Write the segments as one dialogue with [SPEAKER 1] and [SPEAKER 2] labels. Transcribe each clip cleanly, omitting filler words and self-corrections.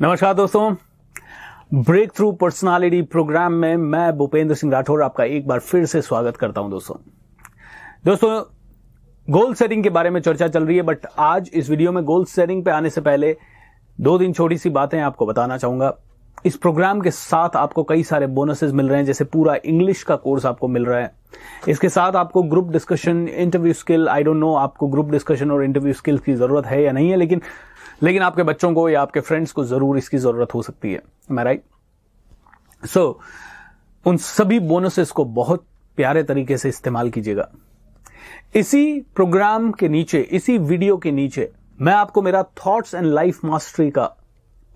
[SPEAKER 1] नमस्कार दोस्तों, break through personality programme में मैं भूपेंद्र सिंह राठौर आपका एक बार फिर से स्वागत करता हूं। दोस्तों गोल सेटिंग के बारे में चर्चा चल रही है, बट आज इस वीडियो में गोल सेटिंग पे आने से पहले 2-3 छोटी सी बातें आपको बताना चाहूंगा। इस प्रोग्राम के साथ आपको कई सारे बोनसेस मिल रहे हैं, जैसे पूरा इंग्लिश का कोर्स आपको मिल रहा है। इसके साथ आपको group discussion, interview skill, I don't know आपको ग्रुप डिस्कशन और इंटरव्यू स्किल्स की जरूरत है या नहीं है, लेकिन आपके बच्चों को या आपके फ्रेंड्स को जरूर इसकी जरूरत हो सकती है। मैं राइट? सो उन सभी बोनसेस को बहुत प्यारे तरीके से इस्तेमाल कीजिएगा। इसी प्रोग्राम के नीचे, इसी वीडियो के नीचे मैं आपको मेरा थॉट्स एंड लाइफ मास्टरी का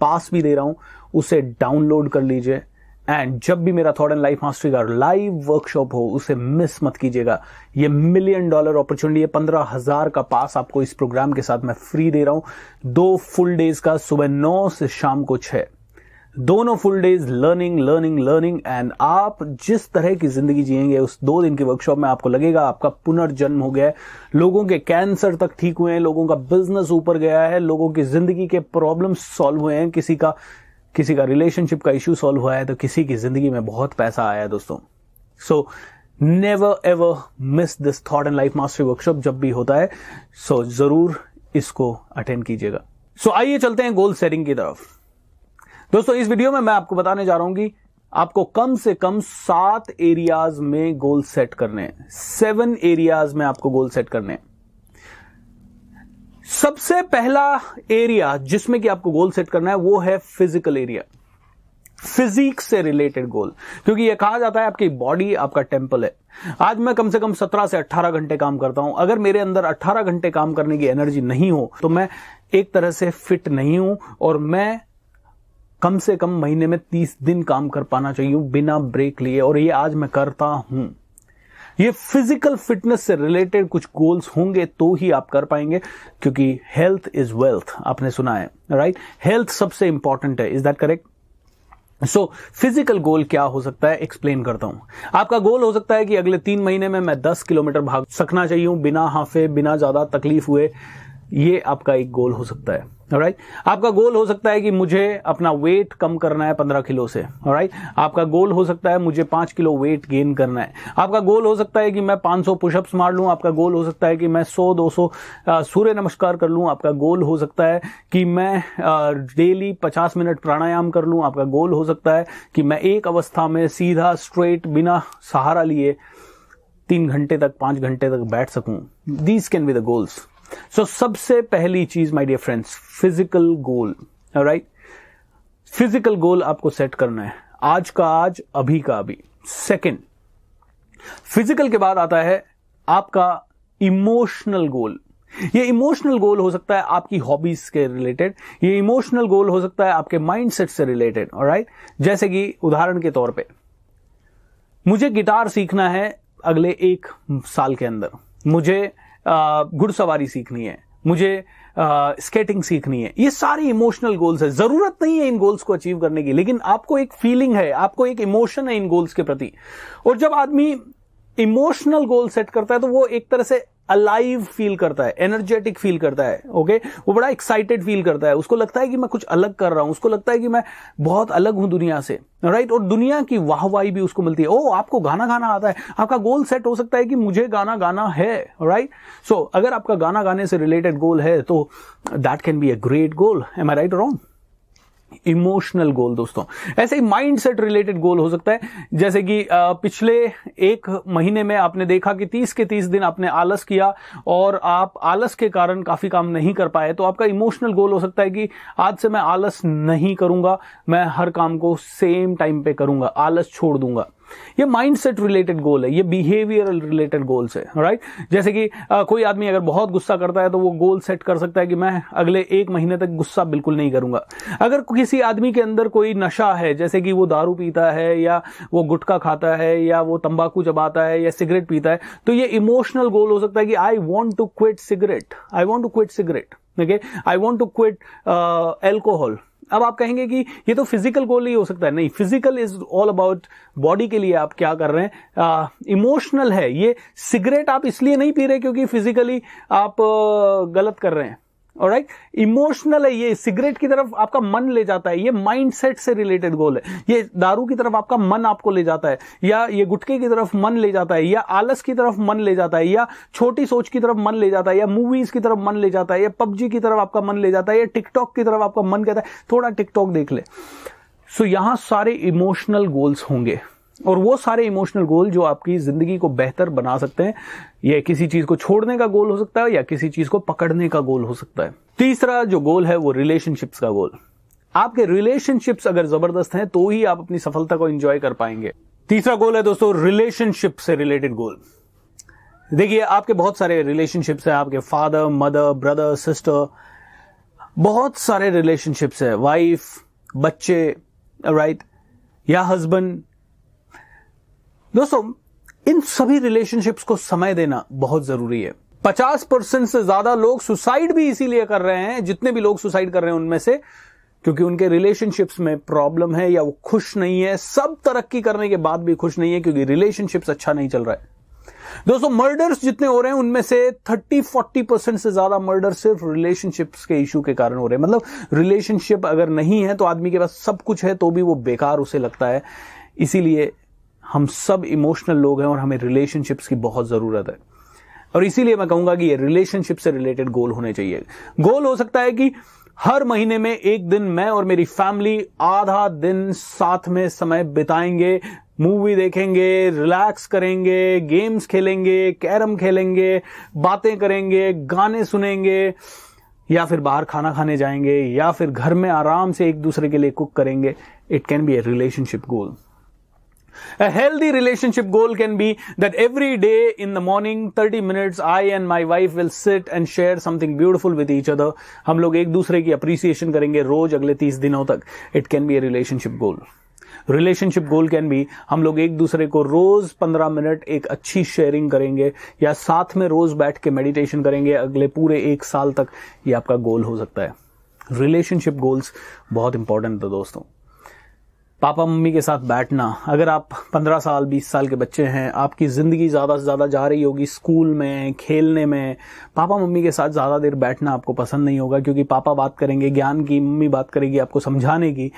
[SPEAKER 1] पास भी दे रहा हूं, उसे डाउनलोड कर लीजिए। एंड जब भी मेरा थॉट एंड लाइफ मास्टरी का लाइव वर्कशॉप हो उसे मिस मत कीजिएगा। ये $1 मिलियन अपॉर्चुनिटी है। 15,000 का पास आपको इस प्रोग्राम के साथ मैं फ्री दे रहा हूं। 2 फुल डेज का, सुबह 9 से शाम को 6, दोनों फुल डेज लर्निंग एंड आप जिस तरह की जिंदगी जिएंगे उस 2 दिन की वर्कशॉप में आपको लगेगा आपका पुनर्जन्म हो गया है। लोगों के कैंसर तक ठीक हुए हैं, लोगों का बिजनेस ऊपर गया है, लोगों की जिंदगी के प्रॉब्लम सॉल्व हुए हैं, किसी का रिलेशनशिप का इश्यू सॉल्व हुआ है, तो किसी की जिंदगी में बहुत पैसा आया है दोस्तों। So never ever miss this thought and life mastery workshop जब भी होता है। सो जरूर इसको अटेंड कीजिएगा। सो आइए चलते हैं गोल सेटिंग की तरफ। दोस्तों इस वीडियो में मैं आपको बताने जा रहा हूं कि आपको कम से कम 7 एरियाज में गोल सेट करने हैं। 7 एरियाज में आपको गोल सेट करने हैं। सबसे पहला एरिया जिसमें कि आपको गोल सेट करना है वो है फिजिकल एरिया, फिजिक्स से रिलेटेड गोल। क्योंकि यह कहा जाता है आपकी बॉडी आपका टेंपल है। आज मैं कम से कम 17 से 18 घंटे काम करता हूं। अगर मेरे अंदर 18 घंटे काम करने की एनर्जी नहीं हो तो मैं एक तरह से फिट नहीं हूं, और मैं कम से कम महीने में 30 दिन काम कर पाना चाहिए बिना ब्रेक लिए, और ये आज मैं करता हूं। ये फिजिकल फिटनेस से रिलेटेड कुछ गोल्स होंगे तो ही आप कर पाएंगे, क्योंकि हेल्थ इज वेल्थ, आपने सुना है राइट? हेल्थ सबसे इंपॉर्टेंट है। Is that correct? So physical goal क्या हो सकता है, एक्सप्लेन करता हूं। आपका गोल हो सकता है कि अगले 3 महीने में मैं 10 किलोमीटर भाग सकना चाहिए बिना हांफे, बिना ज्यादा तकलीफ हुए। ये आपका एक गोल हो सकता है। ऑलराइट? आपका गोल हो सकता है कि मुझे अपना वेट कम करना है 15 किलो से। ऑलराइट? आपका गोल हो सकता है मुझे 5 किलो वेट गेन करना है। आपका गोल हो सकता है कि मैं 500 पुशअप्स मार लूं। आपका गोल हो सकता है कि मैं 100-200 सूर्य नमस्कार कर लूं। आपका गोल हो सकता है कि मैं डेली 50 मिनट प्राणायाम कर लूं। आपका गोल हो सकता है कि मैं एक अवस्था में सीधा स्ट्रेट बिना सहारा लिए 3 घंटे तक, 5 घंटे तक बैठ सकूं। These can be the goals. So सबसे पहली चीज my dear friends, physical goal. Alright? Physical goal आपको सेट करना है, आज का आज, अभी का अभी। सेकंड, फिजिकल के बाद आता है आपका इमोशनल गोल। ये इमोशनल गोल हो सकता है आपकी हॉबीज के रिलेटेड, ये इमोशनल गोल हो सकता है आपके माइंडसेट से रिलेटेड। ऑलराइट? जैसे कि उदाहरण के तौर पे मुझे गिटार सीखना है अगले 1 साल के अंदर, मुझे घुड़सवारी सीखनी है, मुझे स्केटिंग सीखनी है। ये सारे इमोशनल गोल्स है। जरूरत नहीं है इन गोल्स को अचीव करने की, लेकिन आपको एक फीलिंग है, आपको एक इमोशन है इन गोल्स के प्रति। और जब आदमी इमोशनल गोल सेट करता है तो वो एक तरह से अलाइव फील करता है, एनर्जेटिक फील करता है। ओके? वो बड़ा एक्साइटेड फील करता है। उसको लगता है कि मैं कुछ अलग कर रहा हूं, उसको लगता है कि मैं बहुत अलग हूं दुनिया से। राइट? और दुनिया की वाहवाही भी उसको मिलती है। ओ, आपको गाना गाना आता है। आपका गोल सेट हो सकता है कि मुझे गाना गाना है। राइट? सो अगर आपका गाना गाने से रिलेटेड गोल है तो that can be a great goal. Am I right और रॉन्ग? इमोशनल गोल दोस्तों। ऐसे ही माइंड सेट रिलेटेड गोल हो सकता है, जैसे कि पिछले 1 महीने में आपने देखा कि 30 के 30 दिन आपने आलस किया और आप आलस के कारण काफी काम नहीं कर पाए, तो आपका इमोशनल गोल हो सकता है कि आज से मैं आलस नहीं करूंगा, मैं हर काम को सेम टाइम पे करूंगा, आलस छोड़ दूंगा। ये माइंडसेट रिलेटेड गोल है, ये बिहेवियरल रिलेटेड गोल्स है। राइट? जैसे कि कोई आदमी अगर बहुत गुस्सा करता है तो वो गोल सेट कर सकता है कि मैं अगले 1 महीने तक गुस्सा बिल्कुल नहीं करूंगा। अगर किसी आदमी के अंदर कोई नशा है, जैसे कि वो दारू पीता है या वो गुटखा खाता है या वो तंबाकू चबाता है या सिगरेट पीता है, तो ये इमोशनल गोल हो सकता है कि I want to quit cigarette, I want to quit cigarette. Okay? I want to quit alcohol. अब आप कहेंगे कि ये तो फिजिकल गोल ही हो सकता है। नहीं, physical is all about body के लिए आप क्या कर रहे हैं। इमोशनल है, ये सिगरेट आप इसलिए नहीं पी रहे क्योंकि फिजिकली आप गलत कर रहे हैं। ऑलराइट। इमोशनल है, ये सिगरेट की तरफ आपका मन ले जाता है, ये माइंडसेट से रिलेटेड गोल है। ये दारू की तरफ आपका मन आपको ले जाता है, या ये गुटखे की तरफ मन ले जाता है, या आलस की तरफ मन ले जाता है, या छोटी सोच की तरफ मन ले जाता है, या मूवीज की तरफ मन ले जाता है, या पबजी की तरफ आपका मन ले जाता है, या टिकटॉक की तरफ आपका मन कहता है थोड़ा टिकटॉक देख ले। सो यहां सारे इमोशनल गोल्स होंगे, और वो सारे इमोशनल गोल जो आपकी जिंदगी को बेहतर बना सकते हैं। यह किसी चीज को छोड़ने का गोल हो सकता है, या किसी चीज को पकड़ने का गोल हो सकता है। तीसरा जो गोल है वो रिलेशनशिप्स का गोल। आपके रिलेशनशिप्स अगर जबरदस्त हैं तो ही आप अपनी सफलता को एंजॉय कर पाएंगे। तीसरा गोल है दोस्तों रिलेशनशिप से रिलेटेड गोल। देखिए, आपके बहुत सारे रिलेशनशिप्स हैं, आपके फादर, मदर, ब्रदर, सिस्टर, बहुत सारे रिलेशनशिप्स है, वाइफ, बच्चे, राइट, या हस्बैंड। दोस्तों, इन सभी रिलेशनशिप्स को समय देना बहुत जरूरी है। 50% से ज्यादा लोग सुसाइड भी इसीलिए कर रहे हैं, जितने भी लोग सुसाइड कर रहे हैं उनमें से, क्योंकि उनके रिलेशनशिप्स में प्रॉब्लम है, या वो खुश नहीं है। सब तरक्की करने के बाद भी खुश नहीं है, क्योंकि रिलेशनशिप्स अच्छा नहीं चल रहा है। दोस्तों, मर्डर्स जितने हो रहे हैं उनमें से 30-40% से ज्यादा मर्डर सिर्फ रिलेशनशिप्स के इशू के कारण हो रहे हैं। मतलब रिलेशनशिप अगर नहीं है तो आदमी के पास सब कुछ है तो भी वो बेकार उसे लगता है। इसीलिए हम सब इमोशनल लोग हैं और हमें रिलेशनशिप्स की बहुत जरूरत है। और इसीलिए मैं कहूंगा कि ये रिलेशनशिप से रिलेटेड गोल होने चाहिए। गोल हो सकता है कि हर महीने में एक दिन मैं और मेरी फैमिली आधा दिन साथ में समय बिताएंगे, मूवी देखेंगे, रिलैक्स करेंगे, गेम्स खेलेंगे, कैरम खेलेंगे, बातें करेंगे, गाने सुनेंगे, या फिर बाहर खाना खाने जाएंगे, या फिर घर में आराम से एक दूसरे के लिए कुक करेंगे। It can be A relationship goal. A healthy relationship goal can be that every day in the morning 30 minutes I and my wife will sit and share something beautiful with each other. हम लोग एक दूसरे की appreciation करेंगे रोज अगले 30 दिनों तक। It can be a relationship goal. Relationship goal can be हम लोग एक दूसरे को रोज 15 मिनट एक अच्छी शेयरिंग करेंगे, या साथ में रोज बैठ के मेडिटेशन करेंगे अगले पूरे 1 साल तक। ये आपका गोल हो सकता है। रिलेशनशिप गोल्स बहुत इंपॉर्टेंट है दोस्तों। पापा मम्मी के साथ बैठना, अगर आप 15 साल 20 साल के बच्चे हैं, आपकी जिंदगी ज्यादा से ज्यादा जा रही होगी स्कूल में, खेलने में, पापा मम्मी के साथ ज्यादा देर बैठना आपको पसंद नहीं होगा, क्योंकि पापा बात करेंगे ज्ञान की, मम्मी बात करेगी आपको समझाने की।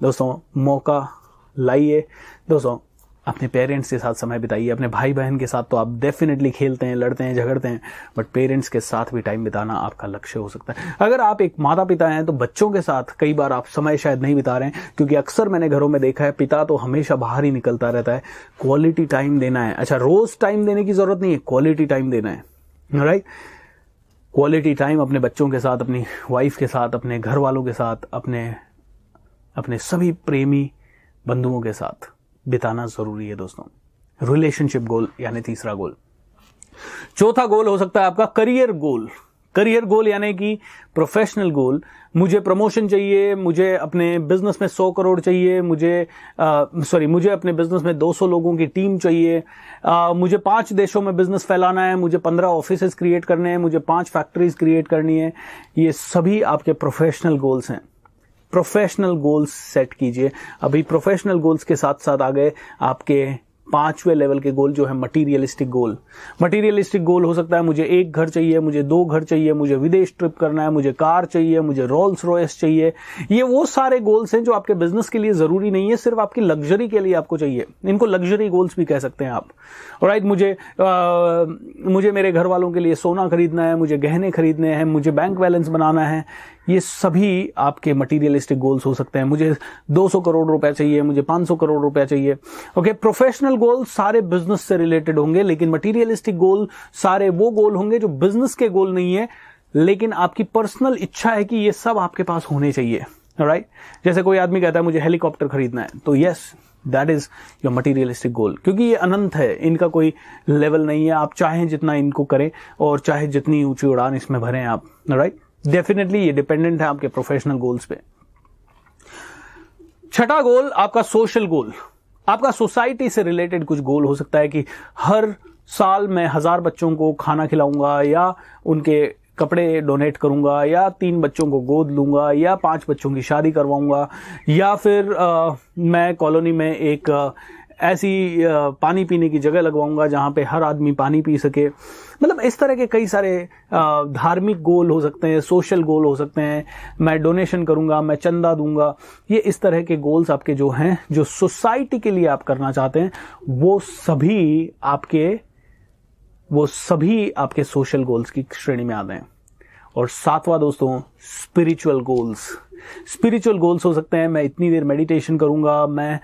[SPEAKER 1] दोस्तों, मौका लाइए। दोस्तों, अपने पेरेंट्स के साथ समय बिताइए। अपने भाई बहन के साथ तो आप डेफिनेटली खेलते हैं, लड़ते हैं, झगड़ते हैं, बट पेरेंट्स के साथ भी टाइम बिताना आपका लक्ष्य हो सकता है। अगर आप एक माता पिता हैं तो बच्चों के साथ कई बार आप समय शायद नहीं बिता रहे हैं, क्योंकि अक्सर मैंने घरों में देखा है पिता तो हमेशा बाहर ही निकलता रहता है। क्वालिटी टाइम देना है। अच्छा, रोज टाइम देने की जरूरत नहीं है, क्वालिटी टाइम देना है, राइट। क्वालिटी टाइम अपने बच्चों के साथ, अपनी वाइफ के साथ, अपने घर वालों के साथ, अपने सभी प्रेमी बंधुओं के साथ बिताना जरूरी है दोस्तों। रिलेशनशिप गोल यानी तीसरा गोल। चौथा गोल हो सकता है आपका करियर गोल। करियर गोल यानी कि प्रोफेशनल गोल। मुझे प्रमोशन चाहिए, मुझे अपने बिजनेस में 100 करोड़ चाहिए, मुझे अपने बिजनेस में 200 लोगों की टीम चाहिए, मुझे 5 देशों में बिजनेस फैलाना है, मुझे 15 ऑफिसेज क्रिएट करने हैं, मुझे 5 फैक्ट्रीज क्रिएट करनी है। ये सभी आपके प्रोफेशनल गोल्स हैं। प्रोफेशनल गोल्स सेट कीजिए। अभी प्रोफेशनल गोल्स के साथ साथ आ गए आपके 5वें लेवल के गोल, जो है मटीरियलिस्टिक गोल। मटीरियलिस्टिक गोल हो सकता है मुझे 1 घर चाहिए, मुझे 2 घर चाहिए, मुझे विदेश ट्रिप करना है, मुझे कार चाहिए, मुझे रोल्स रॉयस चाहिए। ये वो सारे गोल्स हैं जो आपके बिजनेस के लिए जरूरी नहीं है, सिर्फ आपकी लग्जरी के लिए आपको चाहिए। इनको लग्जरी गोल्स भी कह सकते हैं आप। ऑलराइट, मुझे मेरे घर वालों के लिए सोना खरीदना है, मुझे गहने खरीदने हैं, मुझे बैंक बैलेंस बनाना है। ये सभी आपके मटीरियलिस्टिक गोल्स हो सकते हैं। मुझे 200 करोड़ रुपए चाहिए, मुझे 500 करोड़ रुपए चाहिए। ओके, प्रोफेशनल गोल सारे बिजनेस से रिलेटेड होंगे, लेकिन मटीरियलिस्टिक गोल सारे वो गोल होंगे जो बिजनेस के गोल नहीं है, लेकिन आपकी पर्सनल इच्छा है कि ये सब आपके पास होने चाहिए। राइट, जैसे कोई आदमी कहता है मुझे हेलीकॉप्टर खरीदना है, तो yes, that is your materialistic goal, क्योंकि ये अनंत है, इनका कोई लेवल नहीं है। आप चाहें जितना इनको करें और चाहे जितनी ऊंची उड़ान इसमें भरें आप। राइट, डेफिनेटली ये डिपेंडेंट है आपके प्रोफेशनल गोल्स पे। छठा गोल आपका सोशल गोल। आपका सोसाइटी से रिलेटेड कुछ गोल हो सकता है कि हर साल मैं 1000 बच्चों को खाना खिलाऊंगा, या उनके कपड़े डोनेट करूंगा, या 3 बच्चों को गोद लूंगा, या 5 बच्चों की शादी करवाऊंगा, या फिर मैं कॉलोनी में एक ऐसी पानी पीने की जगह लगवाऊंगा जहां पे हर आदमी पानी पी सके। मतलब इस तरह के कई सारे धार्मिक गोल हो सकते हैं, सोशल गोल हो सकते हैं, मैं डोनेशन करूंगा, मैं चंदा दूंगा। ये इस तरह के गोल्स आपके जो हैं, जो सोसाइटी के लिए आप करना चाहते हैं, वो सभी आपके सोशल गोल्स की श्रेणी में आते हैं। और सातवां दोस्तों, स्पिरिचुअल गोल्स। स्पिरिचुअल गोल्स हो सकते हैं मैं इतनी देर मेडिटेशन करूंगा, मैं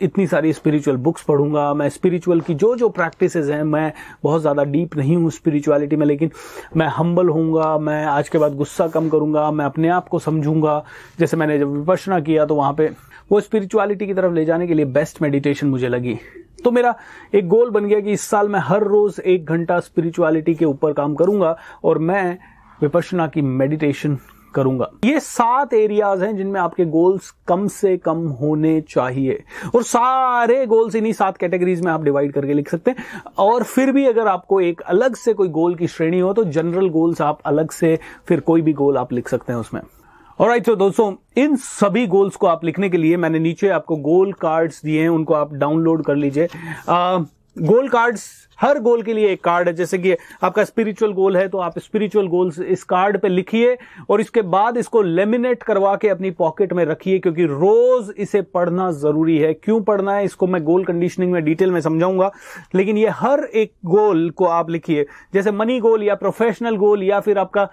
[SPEAKER 1] इतनी सारी स्पिरिचुअल बुक्स पढ़ूंगा, मैं स्पिरिचुअल की जो प्रैक्टिसेस हैं, मैं बहुत ज़्यादा डीप नहीं हूँ स्पिरिचुअलिटी में, लेकिन मैं हम्बल होऊंगा, मैं आज के बाद गुस्सा कम करूंगा, मैं अपने आप को समझूंगा। जैसे मैंने जब विपश्यना किया तो वहाँ पे वो स्पिरिचुअलिटी की तरफ ले जाने के लिए बेस्ट मेडिटेशन मुझे लगी। तो मेरा एक गोल बन गया कि इस साल मैं हर रोज 1 घंटा स्पिरिचुअलिटी के ऊपर काम करूंगा और मैं विपश्यना की मेडिटेशन करूंगा। ये 7 एरियाज हैं जिनमें आपके गोल्स कम से कम होने चाहिए, और सारे गोल्स इन्हीं 7 कैटेगरीज में आप डिवाइड करके लिख सकते हैं। और फिर भी अगर आपको एक अलग से कोई गोल की श्रेणी हो तो जनरल गोल्स आप अलग से फिर कोई भी गोल आप लिख सकते हैं उसमें। ऑलराइट, तो दोस्तों इन सभी गोल्स को आप लिखने के लिए मैंने नीचे आपको गोल कार्ड्स दिए हैं, उनको आप डाउनलोड कर लीजिए। गोल कार्ड्स, हर गोल के लिए एक कार्ड है। जैसे कि आपका स्पिरिचुअल गोल है तो आप स्पिरिचुअल गोल्स इस कार्ड पे लिखिए और इसके बाद इसको लेमिनेट करवा के अपनी पॉकेट में रखिए, क्योंकि रोज इसे पढ़ना जरूरी है। क्यों पढ़ना है इसको मैं गोल कंडीशनिंग में डिटेल में समझाऊंगा, लेकिन ये हर एक गोल को आप लिखिए। जैसे मनी गोल या प्रोफेशनल गोल या फिर आपका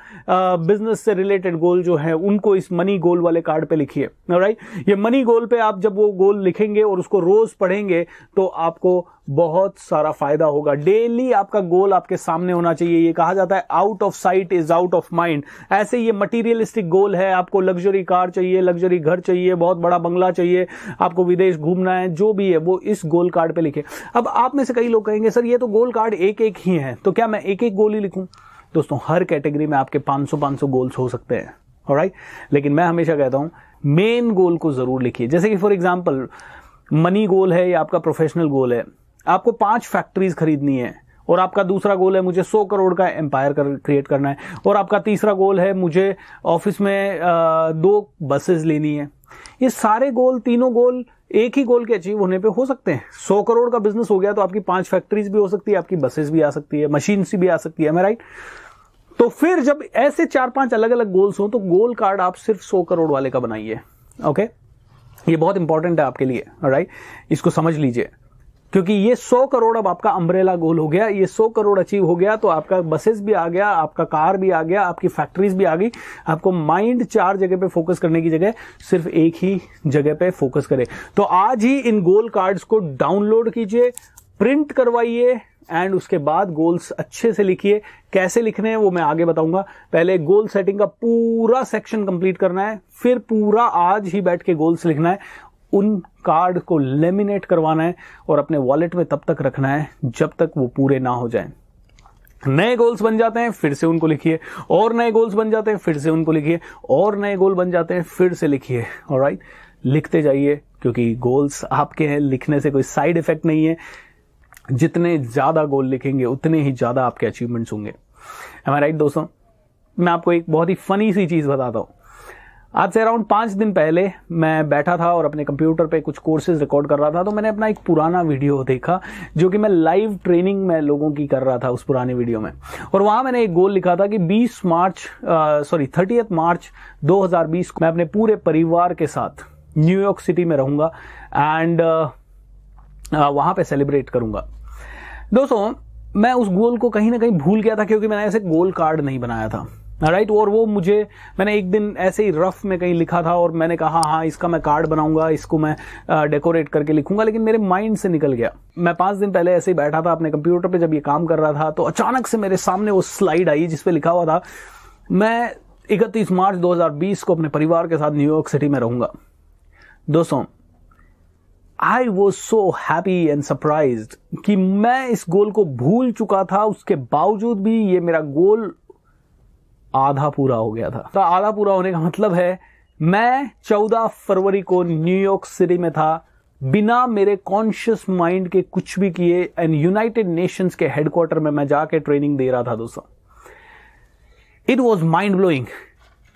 [SPEAKER 1] बिजनेस से रिलेटेड गोल जो है, उनको इस मनी गोल वाले कार्ड पे लिखिए। ऑलराइट, ये मनी गोल पे आप जब वो गोल लिखेंगे और उसको रोज पढ़ेंगे तो आपको बहुत सारा फायदा होगा। डेली आपका गोल आपके सामने होना चाहिए। ये कहा जाता है out of site is out of mind. ऐसे ये मटीरियलिस्टिक गोल है, आपको लग्जरी कार चाहिए, लग्जरी घर चाहिए, बहुत बड़ा बंगला चाहिए, आपको विदेश घूमना है, जो भी है वो इस गोल कार्ड पे लिखे। अब आप में से कई लोग कहेंगे सर ये तो गोल कार्ड एक एक ही है, तो क्या मैं एक एक गोल ही लिखूं? दोस्तों हर कैटेगरी में आपके 500 गोल्स हो सकते हैं। ऑलराइट, लेकिन मैं हमेशा कहता हूं मेन गोल को जरूर लिखिए। जैसे कि फॉर एग्जांपल मनी गोल है या आपका प्रोफेशनल गोल है, आपको 5 फैक्ट्रीज खरीदनी है, और आपका दूसरा गोल है मुझे 100 करोड़ का एम्पायर क्रिएट करना है, और आपका तीसरा गोल है मुझे ऑफिस में 2 बसेस लेनी है। ये सारे गोल, तीनों गोल एक ही गोल के अचीव होने पे हो सकते हैं। 100 करोड़ का बिजनेस हो गया तो आपकी 5 फैक्ट्रीज भी हो सकती है, आपकी बसेस भी आ सकती है, मशीन भी आ सकती है। मैं राइट? तो फिर जब ऐसे 4-5 अलग अलग गोल्स हो तो गोल कार्ड आप सिर्फ 100 करोड़ वाले का बनाइए। ओके, ये बहुत इंपॉर्टेंट है आपके लिए। राइट, इसको समझ लीजिए, क्योंकि ये 100 करोड़ अब आपका अम्ब्रेला गोल हो गया। ये 100 करोड़ अचीव हो गया तो आपका बसेस भी आ गया, आपका कार भी आ गया, आपकी फैक्ट्रीज भी आ गई। आपको माइंड 4 जगह पे फोकस करने की जगह सिर्फ एक ही जगह पे फोकस करे। तो आज ही इन गोल कार्ड्स को डाउनलोड कीजिए, प्रिंट करवाइए एंड उसके बाद गोल्स अच्छे से लिखिए। कैसे लिखने हैं वो मैं आगे बताऊंगा। पहले गोल सेटिंग का पूरा सेक्शन कंप्लीट करना है, फिर पूरा आज ही बैठ के गोल्स लिखना है, उन कार्ड को लेमिनेट करवाना है और अपने वॉलेट में तब तक रखना है जब तक वो पूरे ना हो जाएं। नए गोल्स बन जाते हैं फिर से उनको लिखिए, और नए गोल्स बन जाते हैं फिर से उनको लिखिए, और नए गोल बन जाते हैं फिर से लिखिए। ऑलराइट, लिखते जाइए, क्योंकि गोल्स आपके हैं, लिखने से कोई साइड इफेक्ट नहीं है। जितने ज्यादा गोल लिखेंगे उतने ही ज्यादा आपके अचीवमेंट्स होंगे। एम आई राइट दोस्तों? मैं आपको एक बहुत ही फनी सी चीज बताता हूं। आज से अराउंड 5 दिन पहले मैं बैठा था और अपने कंप्यूटर पे कुछ कोर्सेज रिकॉर्ड कर रहा था, तो मैंने अपना एक पुराना वीडियो देखा जो कि मैं लाइव ट्रेनिंग में लोगों की कर रहा था उस पुराने वीडियो में। और वहां मैंने एक गोल लिखा था कि 30 मार्च 2020 को मैं अपने पूरे परिवार के साथ न्यूयॉर्क सिटी में रहूंगा एंड वहां पे सेलिब्रेट करूंगा। दोस्तों मैं उस गोल को कहीं ना कहीं भूल गया था, क्योंकि मैंने ऐसे गोल कार्ड नहीं बनाया था। राइट, और वो मैंने एक दिन ऐसे ही रफ में कहीं लिखा था और मैंने कहा हाँ इसका मैं कार्ड बनाऊंगा, इसको मैं डेकोरेट करके लिखूंगा, लेकिन मेरे माइंड से निकल गया। मैं 5 दिन पहले ऐसे ही बैठा था अपने कंप्यूटर पे जब ये काम कर रहा था, तो अचानक से मेरे सामने वो स्लाइड आई जिसपे लिखा हुआ था मैं 31 मार्च 2020 को अपने परिवार के साथ न्यूयॉर्क सिटी में रहूंगा। दोस्तों I was so happy and surprised कि मैं इस गोल को भूल चुका था, उसके बावजूद भी ये मेरा गोल आधा पूरा हो गया था। तो आधा पूरा होने का मतलब है मैं 14 फरवरी को न्यूयॉर्क सिटी में था, बिना मेरे कॉन्शियस माइंड के कुछ भी किए, एंड यूनाइटेड नेशंस के हेडक्वार्टर में मैं जाके ट्रेनिंग दे रहा था। दोस्तों it was mind blowing.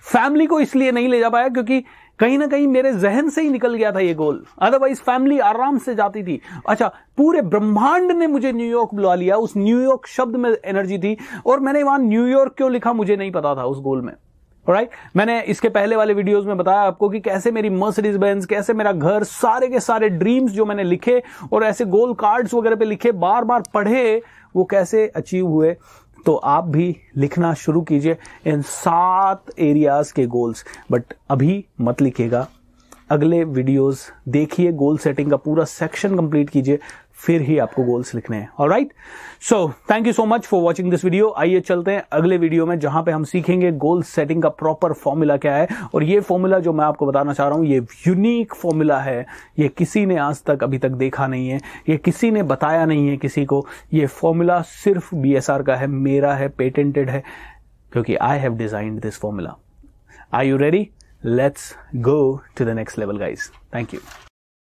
[SPEAKER 1] Family को इसलिए नहीं ले जा पाया क्योंकि कहीं ना कहीं मेरे जहन से ही निकल गया था ये गोल, अदरवाइज फैमिली आराम से जाती थी। अच्छा, पूरे ब्रह्मांड ने मुझे न्यूयॉर्क बुला लिया, उस न्यूयॉर्क शब्द में एनर्जी थी, और मैंने वहां न्यूयॉर्क क्यों लिखा मुझे नहीं पता था उस गोल में। राइट, मैंने इसके पहले वाले वीडियोस में बताया आपको कि कैसे मेरी मर्सिडीज बेंज, कैसे मेरा घर, सारे के सारे ड्रीम्स जो मैंने लिखे और ऐसे गोल कार्ड्स वगैरह पे लिखे, बार बार पढ़े, वो कैसे अचीव हुए। तो आप भी लिखना शुरू कीजिए इन 7 एरियाज के गोल्स, बट अभी मत लिखिएगा, अगले वीडियोस देखिए, गोल सेटिंग का पूरा सेक्शन कंप्लीट कीजिए, फिर ही आपको गोल्स लिखने हैं। Alright, so thank you so much for watching this video. आइए चलते हैं अगले वीडियो में, जहां पे हम सीखेंगे गोल सेटिंग का प्रॉपर फॉर्मूला क्या है। और ये फॉर्मूला जो मैं आपको बताना चाह रहा हूं, ये यूनिक फॉर्मूला है, ये किसी ने आज तक अभी तक देखा नहीं है, ये किसी ने बताया नहीं है किसी को। ये फॉर्मूला सिर्फ BSR का है, मेरा है, पेटेंटेड है, क्योंकि I have designed this formula. Are you ready? Let's go to the next level guys. Thank you.